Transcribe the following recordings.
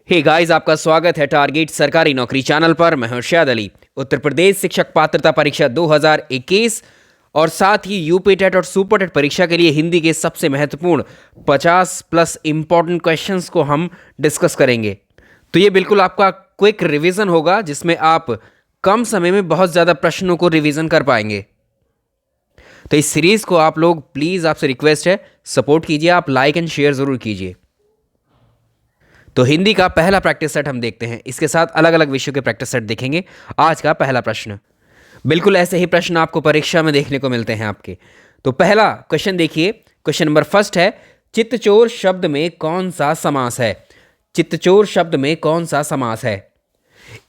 Hey guys, आपका स्वागत है टारगेट सरकारी नौकरी चैनल पर। मैं हूं शाद अली। उत्तर प्रदेश शिक्षक पात्रता परीक्षा 2021 और साथ ही यूपी टेट और सुपर टेट परीक्षा के लिए हिंदी के सबसे महत्वपूर्ण 50 प्लस इंपॉर्टेंट क्वेश्चंस को हम डिस्कस करेंगे। तो ये बिल्कुल आपका क्विक रिवीजन होगा जिसमें आप कम समय में बहुत ज़्यादा प्रश्नों को रिवीजन कर पाएंगे। तो इस सीरीज़ को आप लोग प्लीज़, आपसे रिक्वेस्ट है, सपोर्ट कीजिए। आप लाइक एंड शेयर ज़रूर कीजिए। तो हिंदी का पहला प्रैक्टिस सेट हम देखते हैं। इसके साथ अलग अलग विषयों के प्रैक्टिस सेट देखेंगे। आज का पहला प्रश्न, बिल्कुल ऐसे ही प्रश्न आपको परीक्षा में देखने को मिलते हैं आपके। तो पहला क्वेश्चन देखिए, क्वेश्चन नंबर फर्स्ट है, चित्तचोर शब्द में कौन सा समास है? चित्तचोर शब्द में कौन सा समास है?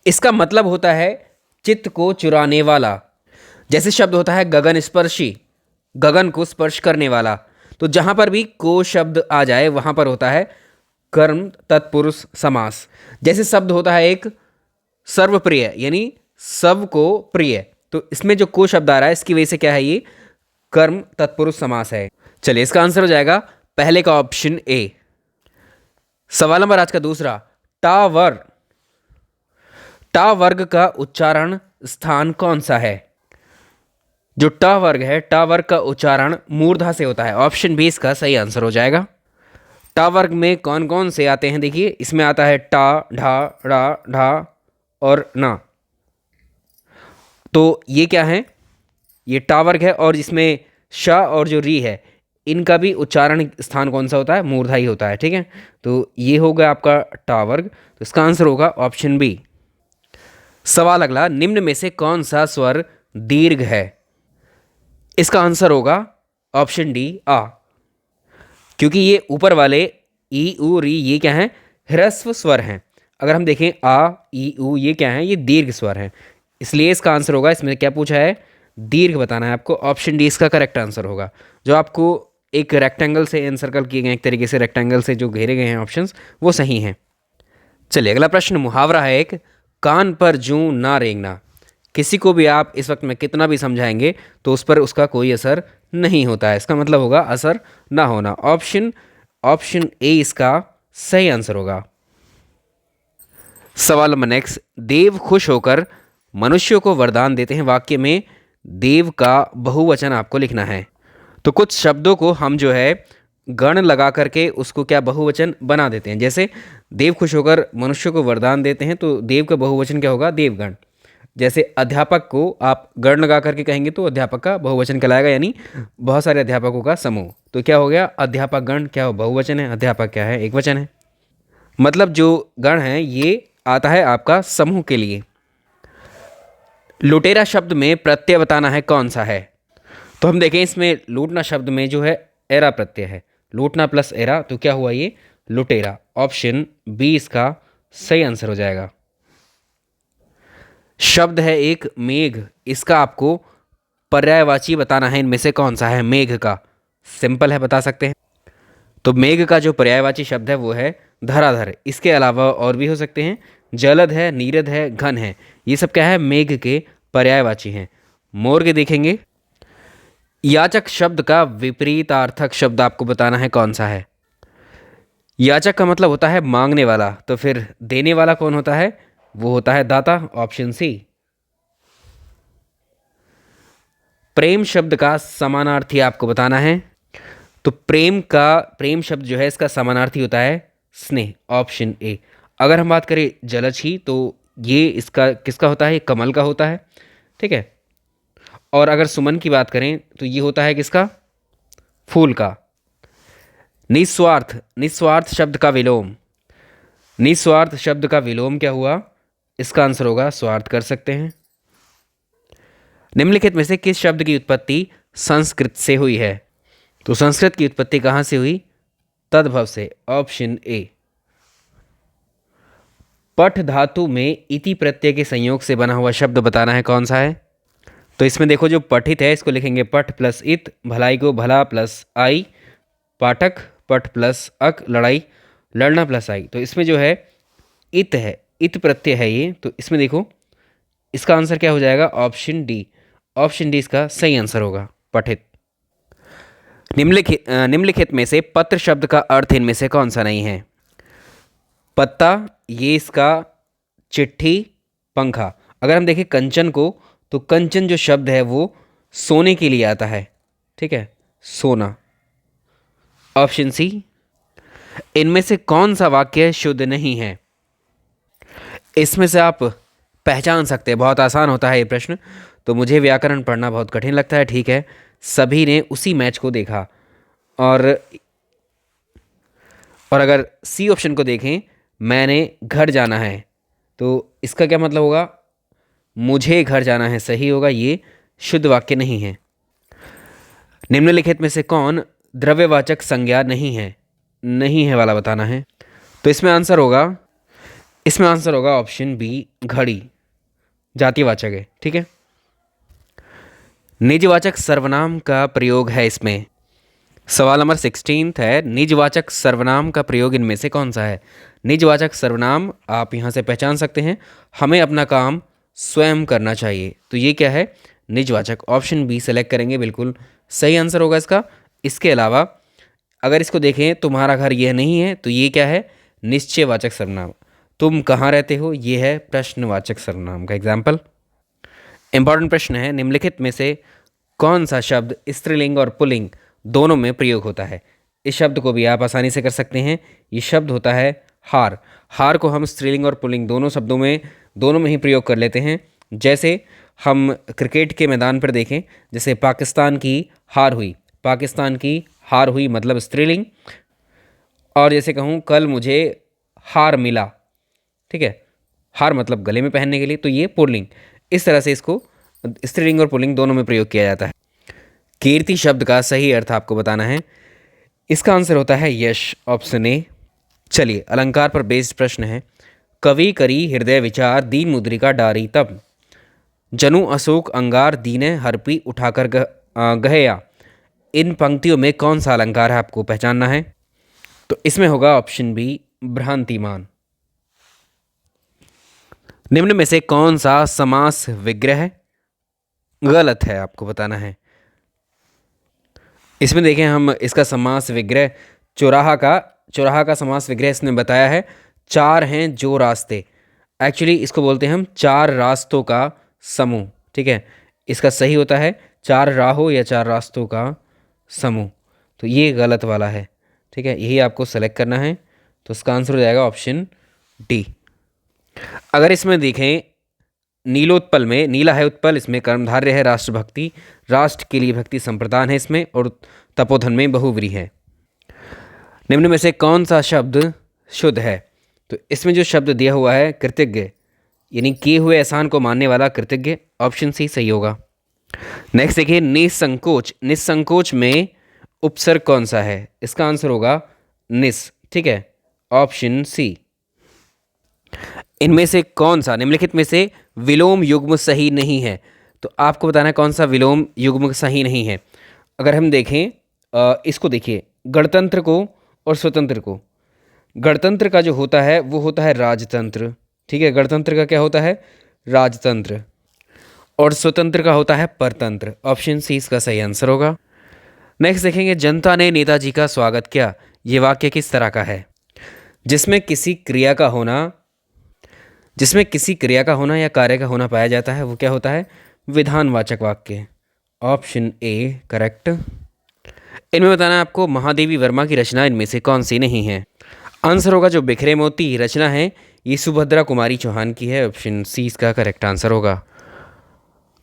इसका मतलब होता है चित्त को चुराने वाला। जैसे शब्द होता है गगन स्पर्शी, गगन को स्पर्श करने वाला। तो जहां पर भी को शब्द आ जाए वहां पर होता है कर्म तत्पुरुष समास। जैसे शब्द होता है एक सर्वप्रिय, यानी सबको प्रिय, तो इसमें जो को शब्द आ रहा है इसकी वजह से क्या है, ये कर्म तत्पुरुष समास है। चलिए, इसका आंसर हो जाएगा पहले का ऑप्शन ए। सवाल नंबर आज का दूसरा, टावर, टा वर्ग का उच्चारण स्थान कौन सा है? जो टा वर्ग है, टा वर्ग का उच्चारण मूर्धा से होता है। ऑप्शन बी इसका सही आंसर हो जाएगा। टा वर्ग में कौन कौन से आते हैं? देखिए, इसमें आता है टा, ढा, ड़ा, ढा और ना। तो ये क्या है? ये टा वर्ग है और इसमें श और जो री है इनका भी उच्चारण स्थान कौन सा होता है? मूर्धा ही होता है। ठीक है, तो ये होगा आपका टा वर्ग। तो इसका आंसर होगा ऑप्शन बी। सवाल अगला, निम्न में से कौन सा स्वर दीर्घ है? इसका आंसर होगा ऑप्शन डी, आ। क्योंकि ये ऊपर वाले ई, उ, री, ये क्या हैं? ह्रस्व स्वर हैं। अगर हम देखें आ, ई, उ, ये क्या हैं? ये दीर्घ स्वर हैं। इसलिए इसका आंसर होगा, इसमें क्या पूछा है? दीर्घ बताना है आपको। ऑप्शन डी इसका करेक्ट आंसर होगा। जो आपको एक रेक्टेंगल से एनसर्कल किए गए, एक तरीके से रेक्टेंगल से जो घेरे गए हैं ऑप्शंस, वो सही हैं। चलिए, अगला प्रश्न मुहावरा है एक, कान पर जूं ना रेंगना। किसी को भी आप इस वक्त में कितना भी समझाएंगे तो उस पर उसका कोई असर नहीं होता है। इसका मतलब होगा असर ना होना। ऑप्शन ए इसका सही आंसर होगा। सवाल नंबर नेक्स्ट, देव खुश होकर मनुष्यों को वरदान देते हैं। वाक्य में देव का बहुवचन आपको लिखना है। तो कुछ शब्दों को हम जो है गण लगा करके उसको क्या बहुवचन बना देते हैं। जैसे देव खुश होकर मनुष्य को वरदान देते हैं, तो देव का बहुवचन क्या होगा? देवगण। जैसे अध्यापक को आप गण लगा करके कहेंगे तो अध्यापक का बहुवचन कहलाएगा, यानी बहुत सारे अध्यापकों का समूह। तो क्या हो गया? अध्यापक गण क्या हो? बहुवचन है। अध्यापक क्या है? एक वचन है। मतलब जो गण है ये आता है आपका समूह के लिए। लुटेरा शब्द में प्रत्यय बताना है कौन सा है? तो हम देखें, इसमें लूटना शब्द में जो है एरा प्रत्यय है। लूटना प्लस एरा, तो क्या हुआ? ये लुटेरा। ऑप्शन बी इसका सही आंसर हो जाएगा। शब्द है एक मेघ, इसका आपको पर्यायवाची बताना है। इनमें से कौन सा है मेघ का? सिंपल है, बता सकते हैं। तो मेघ का जो पर्यायवाची शब्द है वो है धराधर। इसके अलावा और भी हो सकते हैं, जलद है, नीरद है, घन है। ये सब क्या है? मेघ के पर्यायवाची हैं। मोर के देखेंगे। याचक शब्द का विपरीतार्थक शब्द आपको बताना है कौन सा है? याचक का मतलब होता है मांगने वाला, तो फिर देने वाला कौन होता है? वो होता है दाता। Option C. प्रेम शब्द का समानार्थी आपको बताना है। तो प्रेम शब्द जो है इसका समानार्थी होता है स्नेह। Option A. अगर हम बात करें जलछी, तो ये इसका किसका होता है? ये कमल का होता है। ठीक है। और अगर सुमन की बात करें तो ये होता है किसका? फूल का। निस्वार्थ, निस्वार्थ शब्द का विलोम, निस्वार्थ शब्द का विलोम क्या हुआ? इसका आंसर होगा स्वार्थ, कर सकते हैं। निम्नलिखित में से किस शब्द की उत्पत्ति संस्कृत से हुई है? तो संस्कृत की उत्पत्ति कहां से हुई? तद्भव से। Option A. पठ धातु में इति प्रत्यय के संयोग से बना हुआ शब्द बताना है कौन सा है? तो इसमें देखो, जो पठित है इसको लिखेंगे पठ प्लस इत, भलाई को भला प्लस आई, पाठक पठ प्लस अक, लड़ाई लड़ना प्लस आई। तो इसमें जो है इत है, इत प्रत्यय है ये। तो इसमें देखो, इसका आंसर क्या हो जाएगा? Option D. ऑप्शन डी इसका सही आंसर होगा, पठित। निम्नलिखित में से पत्र शब्द का अर्थ इनमें से कौन सा नहीं है? पत्ता, ये इसका चिट्ठी, पंखा। अगर हम देखें कंचन को, तो कंचन जो शब्द है वो सोने के लिए आता है, ठीक है, सोना। Option C. इनमें से कौन सा वाक्य शुद्ध नहीं है? इसमें से आप पहचान सकते हैं, बहुत आसान होता है ये प्रश्न, तो मुझे व्याकरण पढ़ना बहुत कठिन लगता है, ठीक है। सभी ने उसी मैच को देखा। और अगर सी ऑप्शन को देखें, मैंने घर जाना है, तो इसका क्या मतलब होगा? मुझे घर जाना है, सही होगा, ये शुद्ध वाक्य नहीं है। निम्नलिखित में से कौन द्रव्यवाचक संज्ञा नहीं है? नहीं है वाला बताना है। तो इसमें आंसर होगा ऑप्शन बी, घड़ी, जातिवाचक है, ठीक है। निजवाचक सर्वनाम का प्रयोग है इसमें। सवाल नंबर 16 है, निजवाचक सर्वनाम का प्रयोग इनमें से कौन सा है? निजवाचक सर्वनाम आप यहाँ से पहचान सकते हैं, हमें अपना काम स्वयं करना चाहिए, तो ये क्या है? निजवाचक। ऑप्शन बी सेलेक्ट करेंगे, बिल्कुल सही आंसर होगा इसका। इसके अलावा अगर इसको देखें, तुम्हारा घर यह नहीं है, तो ये क्या है? निश्चयवाचक सर्वनाम। तुम कहाँ रहते हो, ये है प्रश्नवाचक सर्वनाम का एग्जाम्पल। इंपॉर्टेंट प्रश्न है, निम्नलिखित में से कौन सा शब्द स्त्रीलिंग और पुल्लिंग दोनों में प्रयोग होता है? इस शब्द को भी आप आसानी से कर सकते हैं। ये शब्द होता है हार। हार को हम स्त्रीलिंग और पुल्लिंग दोनों में ही प्रयोग कर लेते हैं। जैसे हम क्रिकेट के मैदान पर देखें, जैसे पाकिस्तान की हार हुई, पाकिस्तान की हार हुई मतलब स्त्रीलिंग। और जैसे कहूँ, कल मुझे हार मिला, ठीक है, हार मतलब गले में पहनने के लिए, तो ये पुल्लिंग। इस तरह से इसको स्त्रीलिंग और पुल्लिंग दोनों में प्रयोग किया जाता है। कीर्ति शब्द का सही अर्थ आपको बताना है। इसका आंसर होता है यश, ऑप्शन ए। चलिए, अलंकार पर बेस्ड प्रश्न है। कवि करी हृदय विचार, दीन मुद्रिका डारी तब, जनु अशोक अंगार, दीने हरपी उठाकर गहया। इन पंक्तियों में कौन सा अलंकार है, आपको पहचानना है। तो इसमें होगा ऑप्शन बी, भ्रांतिमान। निम्न में से कौन सा समास विग्रह गलत है, आपको बताना है। इसमें देखें हम, इसका समास विग्रह चौराहा का समास विग्रह इसने बताया है। चार हैं जो रास्ते, एक्चुअली इसको बोलते हैं हम चार रास्तों का समूह, ठीक है। इसका सही होता है चार राहों या चार रास्तों का समूह, तो ये गलत वाला है, ठीक है। यही आपको सेलेक्ट करना है, तो इसका आंसर हो जाएगा ऑप्शन डी। अगर इसमें देखें, नीलोत्पल में, नीला है उत्पल, इसमें कर्मधारय है राष्ट्रभक्ति, राष्ट्र के लिए भक्ति संप्रदान है इसमें, और तपोधन में बहुव्रीहि है। निम्न में से कौन सा शब्द शुद्ध है? तो इसमें जो शब्द दिया हुआ है कृतज्ञ, यानी किए हुए एहसान को मानने वाला कृतज्ञ, ऑप्शन सी सही होगा। नेक्स्ट देखिए, निसंकोच। निसंकोच में उपसर्ग कौन सा है? इसका आंसर होगा निस, ठीक है, ऑप्शन सी। इनमें से कौन सा, निम्नलिखित में से विलोम युग्म सही नहीं है? तो आपको बताना है कौन सा विलोम युग्म सही नहीं है। अगर हम देखें, इसको देखिए, गणतंत्र को और स्वतंत्र को। गणतंत्र का जो होता है वो होता है राजतंत्र, ठीक है, गणतंत्र का क्या होता है? राजतंत्र। और स्वतंत्र का होता है परतंत्र। ऑप्शन सी इसका सही आंसर होगा। नेक्स्ट देखेंगे, जनता ने नेताजी का स्वागत किया। ये वाक्य किस तरह का है? जिसमें किसी क्रिया का होना या कार्य का होना पाया जाता है, वो क्या होता है? विधानवाचक वाक्य। Option A correct. इनमें बताना है आपको, महादेवी वर्मा की रचना इनमें से कौन सी नहीं है? आंसर होगा जो बिखरे मोती रचना है, ये सुभद्रा कुमारी चौहान की है। ऑप्शन सी इसका करेक्ट आंसर होगा।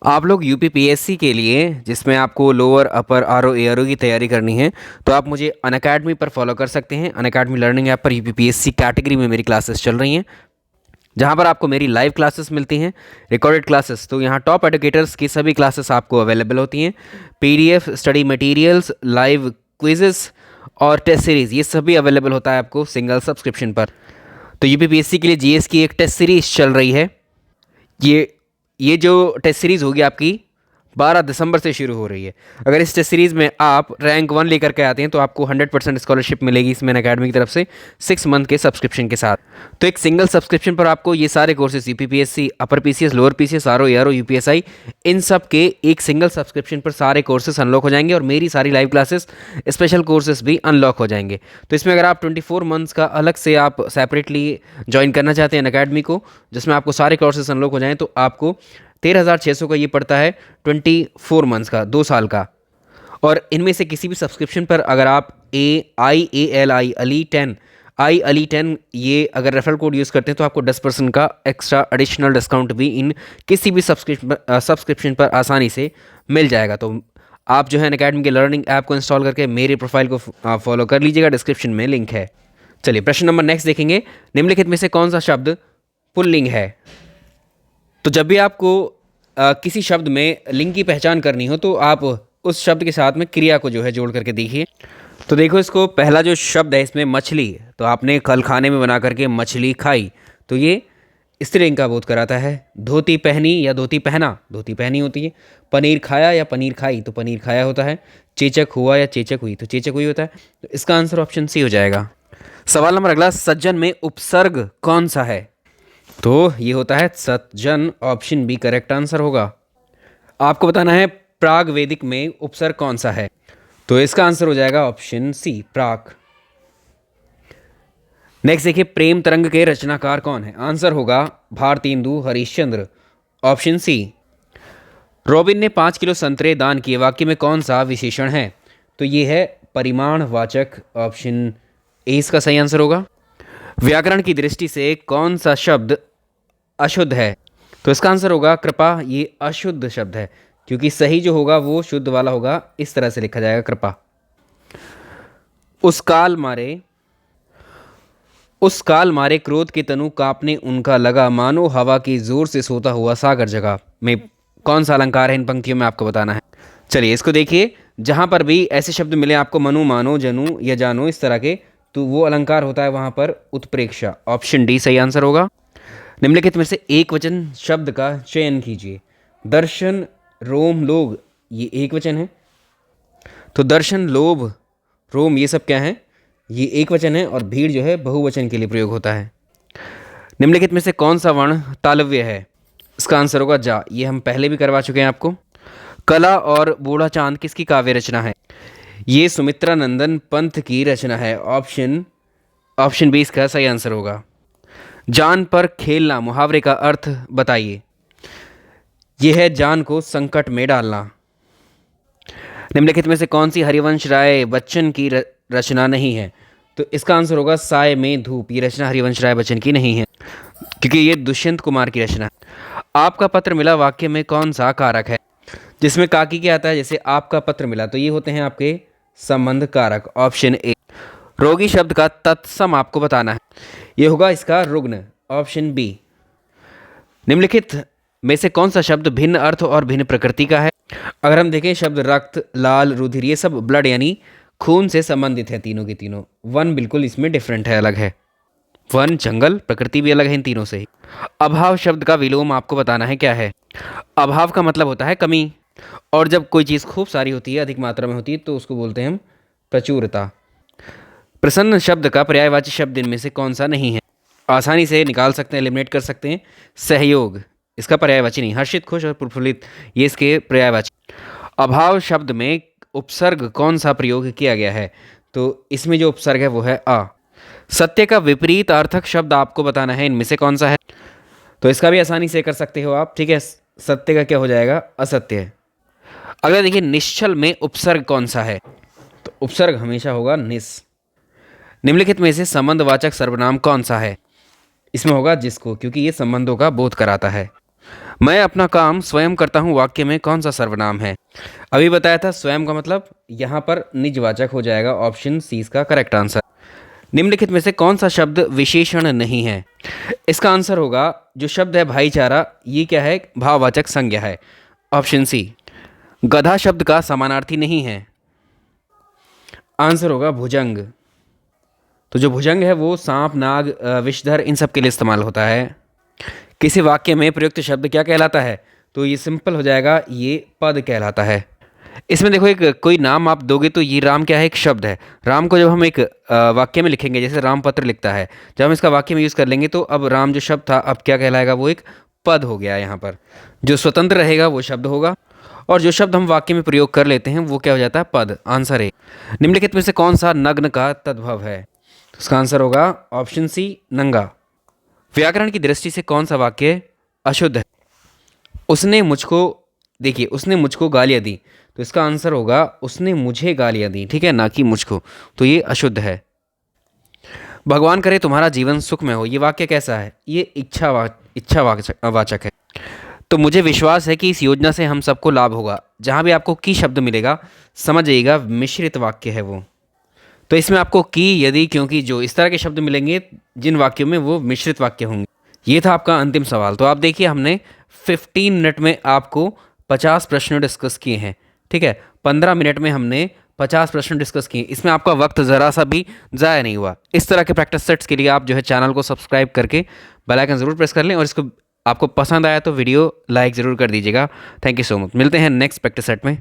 आप लोग यूपीपीएससी के लिए, जिसमें आपको लोअर अपर आरओ एआरओ की तैयारी करनी है, तो आप मुझे अनअकैडमी पर फॉलो कर सकते हैं। अनअकैडमी लर्निंग ऐप पर यूपीपीएससी कैटेगरी में मेरी क्लासेस चल रही हैं, जहां पर आपको मेरी लाइव क्लासेस मिलती हैं, रिकॉर्डेड क्लासेस। तो यहाँ टॉप एडुकेटर्स की सभी क्लासेस आपको अवेलेबल होती हैं। PDF, study materials, live quizzes और टेस्ट सीरीज़, ये सभी अवेलेबल होता है आपको सिंगल सब्सक्रिप्शन पर। तो यूपीपीएससी के लिए जीएस की एक टेस्ट सीरीज़ चल रही है। ये जो टेस्ट सीरीज़ होगी आपकी 12 दिसंबर से शुरू हो रही है। अगर इस टेस्ट सीरीज़ में आप रैंक 1 लेकर के आते हैं तो आपको 100% स्कॉलरशिप मिलेगी इसमें अकेडमी की तरफ से 6 मंथ के सब्सक्रिप्शन के साथ। तो एक सिंगल सब्सक्रिप्शन पर आपको ये सारे courses UPPSC, upper PCS, lower PCS, RO, ARO, UPSI, इन सब के एक सिंगल सब्सक्रिप्शन पर सारे कोर्सेज अनलॉक हो जाएंगे और मेरी सारी लाइव क्लासेस, स्पेशल कोर्सेज भी अनलॉक हो जाएंगे। तो इसमें अगर आप 24 मंथ्स का अलग से आप सेपरेटली ज्वाइन करना चाहते हैं अकेडमी को, जिसमें आपको सारे कोर्सेज अनलॉक हो जाएँ, तो आपको 13,600 का ये पड़ता है 24 मंथ्स का, 2 साल का। और इनमें से किसी भी सब्सक्रिप्शन पर अगर आप अली10 ये अगर रेफरल कोड यूज़ करते हैं तो आपको 10% का एक्स्ट्रा एडिशनल डिस्काउंट भी इन किसी भी सब्सक्रिप्शन पर आसानी से मिल जाएगा। तो आप जो है अकेडमी के लर्निंग ऐप को इंस्टॉल करके मेरे प्रोफाइल को फॉलो कर लीजिएगा, डिस्क्रिप्शन में लिंक है। चलिए प्रश्न नंबर नेक्स्ट देखेंगे। निम्नलिखित में से कौन सा शब्द पुल्लिंग है? तो जब भी आपको किसी शब्द में लिंग की पहचान करनी हो तो आप उस शब्द के साथ में क्रिया को जो है जोड़ करके देखिए। तो देखो, इसको पहला जो शब्द है इसमें मछली, तो आपने कल खाने में बना करके मछली खाई, तो ये स्त्रीलिंग का बोध कराता है। धोती पहनी या धोती पहना, धोती पहनी होती है। पनीर खाया या पनीर खाई, तो पनीर खाया होता है। चेचक हुआ या चेचक हुई, तो चेचक हुई होता है। तो इसका आंसर ऑप्शन सी हो जाएगा। सवाल नंबर अगला, सज्जन में उपसर्ग कौन सा है? तो ये होता है सज्जन, ऑप्शन बी करेक्ट आंसर होगा। आपको बताना है प्राग वैदिक में उपसर्ग कौन सा है, तो इसका आंसर हो जाएगा ऑप्शन सी प्राग। नेक्स्ट देखिए, प्रेम तरंग के रचनाकार कौन है? आंसर होगा Bharatendu Harishchandra, option C. Robin ने 5 किलो संतरे दान किए, वाक्य में कौन सा विशेषण है? तो ये है परिमाणवाचक, ऑप्शन ए इसका सही आंसर होगा। व्याकरण की दृष्टि से कौन सा शब्द अशुद्ध है? तो इसका आंसर होगा कृपा, ये अशुद्ध शब्द है, क्योंकि सही जो होगा वो शुद्ध वाला होगा। इस तरह से लिखा जाएगा कृपा। उस काल मारे क्रोध के तनु कांपने उनका लगा, मानो हवा की जोर से सोता हुआ सागर जगा में कौन सा अलंकार है? इन पंक्तियों में आपको बताना है। चलिए इसको देखिए, जहां पर भी ऐसे शब्द मिले आपको, मनु, मानो, जनु या जानो, इस तरह के, तो वो अलंकार होता है वहां पर उत्प्रेक्षा, ऑप्शन डी सही आंसर होगा। निम्नलिखित में से एक वचन शब्द का चयन कीजिए। दर्शन, रोम, लोभ, ये एक वचन है, तो दर्शन, लोभ, रोम ये सब क्या है? ये एक वचन है, और भीड़ जो है बहुवचन के लिए प्रयोग होता है। निम्नलिखित में से कौन सा वर्ण तालव्य है? इसका आंसर होगा जा, ये हम पहले भी करवा चुके हैं आपको। कला और बूढ़ा चांद किसकी काव्य रचना है? ये सुमित्रा नंदन पंत की रचना है, ऑप्शन बी इसका सही आंसर होगा। जान पर खेलना, मुहावरे का अर्थ बताइए। यह है जान को संकट में डालना। निम्नलिखित में से कौन सी हरिवंश राय बच्चन की रचना नहीं है? तो इसका आंसर होगा साय में धूप, ये रचना हरिवंश राय बच्चन की नहीं है, क्योंकि ये दुष्यंत कुमार की रचना है। आपका पत्र मिला वाक्य में कौन सा कारक है? जिसमें काकी क्या आता है, जैसे आपका पत्र मिला, तो ये होते हैं आपके संबंध कारक, ऑप्शन ए। रोगी शब्द का तत्सम आपको बताना है, ये होगा इसका रुग्ण, ऑप्शन बी। निम्नलिखित में से कौन सा शब्द भिन्न अर्थ और भिन्न प्रकृति का है? अगर हम देखें शब्द रक्त, लाल, रुधिर, ये सब ब्लड यानी खून से संबंधित है तीनों के तीनों। वन बिल्कुल इसमें डिफरेंट है, अलग है। वन जंगल, प्रकृति भी अलग है इन तीनों से ही। अभाव शब्द का विलोम आपको बताना है क्या है? अभाव का मतलब होता है कमी, और जब कोई चीज़ खूब सारी होती है, अधिक मात्रा में होती है, तो उसको बोलते हैं हम प्रचुरता। प्रसन्न शब्द का पर्यायवाची शब्द इनमें से कौन सा नहीं है? आसानी से निकाल सकते हैं, एलिमिनेट कर सकते हैं। सहयोग इसका पर्यायवाची नहीं। हर्षित, खुश और प्रफुल्लित ये इसके पर्यायवाची। अभाव शब्द में उपसर्ग कौन सा प्रयोग किया गया है? तो इसमें जो उपसर्ग है वो है आ। सत्य का विपरीत अर्थक शब्द आपको बताना है, इनमें से कौन सा है? तो इसका भी आसानी से कर सकते हो आप, ठीक है। सत्य का क्या हो जाएगा? असत्य। अगला देखिए, निश्चल में उपसर्ग कौन सा है? तो उपसर्ग हमेशा होगा निस। निम्नलिखित में से संबंधवाचक सर्वनाम कौन सा है? इसमें होगा जिसको, क्योंकि ये संबंधों का बोध कराता है। मैं अपना काम स्वयं करता हूँ वाक्य में कौन सा सर्वनाम है? अभी बताया था स्वयं का मतलब, यहाँ पर निजवाचक हो जाएगा, ऑप्शन सी इसका करेक्ट आंसर। निम्नलिखित में से कौन सा शब्द विशेषण नहीं है? इसका आंसर होगा जो शब्द है भाईचारा, ये क्या है? भाववाचक संज्ञा है, ऑप्शन सी। गधा शब्द का समानार्थी नहीं है, आंसर होगा भुजंग। तो जो भुजंग है वो सांप, नाग, विषधर इन सब के लिए इस्तेमाल होता है। किसी वाक्य में प्रयुक्त शब्द क्या कहलाता है? तो ये सिंपल हो जाएगा, ये पद कहलाता है। इसमें देखो, एक कोई नाम आप दोगे तो ये राम क्या है, एक शब्द है। राम को जब हम एक वाक्य में लिखेंगे, जैसे रामपत्र लिखता है, जब हम इसका वाक्य में यूज़ कर लेंगे तो अब राम जो शब्द था अब क्या कहलाएगा, वो एक पद हो गया। यहाँ पर जो स्वतंत्र रहेगा वो शब्द होगा, और जो शब्द हम वाक्य में प्रयोग कर लेते हैं वो क्या हो जाता है, पद। आंसर है निम्नलिखित में से कौन सा नग्न का तद्भव है? तो इसका आंसर होगा ऑप्शन सी, नंगा। व्याकरण की दृष्टि से कौन सा वाक्य अशुद्ध है? उसने मुझको, देखिए उसने मुझको गालियाँ दी, तो इसका आंसर होगा उसने मुझे गालियाँ दी, ठीक है, ना कि मुझको, तो ये अशुद्ध है। भगवान करे तुम्हारा जीवन सुख में हो, ये वाक्य कैसा है? ये इच्छावाचक है। तो मुझे विश्वास है कि इस योजना से हम सबको लाभ होगा। जहाँ भी आपको की शब्द मिलेगा समझ जाइएगा मिश्रित वाक्य है वो। तो इसमें आपको की, यदि, क्योंकि जो इस तरह के शब्द मिलेंगे जिन वाक्यों में, वो मिश्रित वाक्य होंगे। ये था आपका अंतिम सवाल। तो आप देखिए, हमने 15 मिनट में आपको 50 प्रश्न डिस्कस किए हैं, ठीक है। 15 मिनट में हमने 50 प्रश्न डिस्कस किए, इसमें आपका वक्त ज़रा सा भी ज़ाया नहीं हुआ। इस तरह के प्रैक्टिस सेट्स के लिए आप जो है चैनल को सब्सक्राइब करके बेल आइकन ज़रूर प्रेस कर लें, और इसको आपको पसंद आया तो वीडियो लाइक ज़रूर कर दीजिएगा। Thank you so much. मिलते हैं नेक्स्ट प्रैक्टिस सेट में।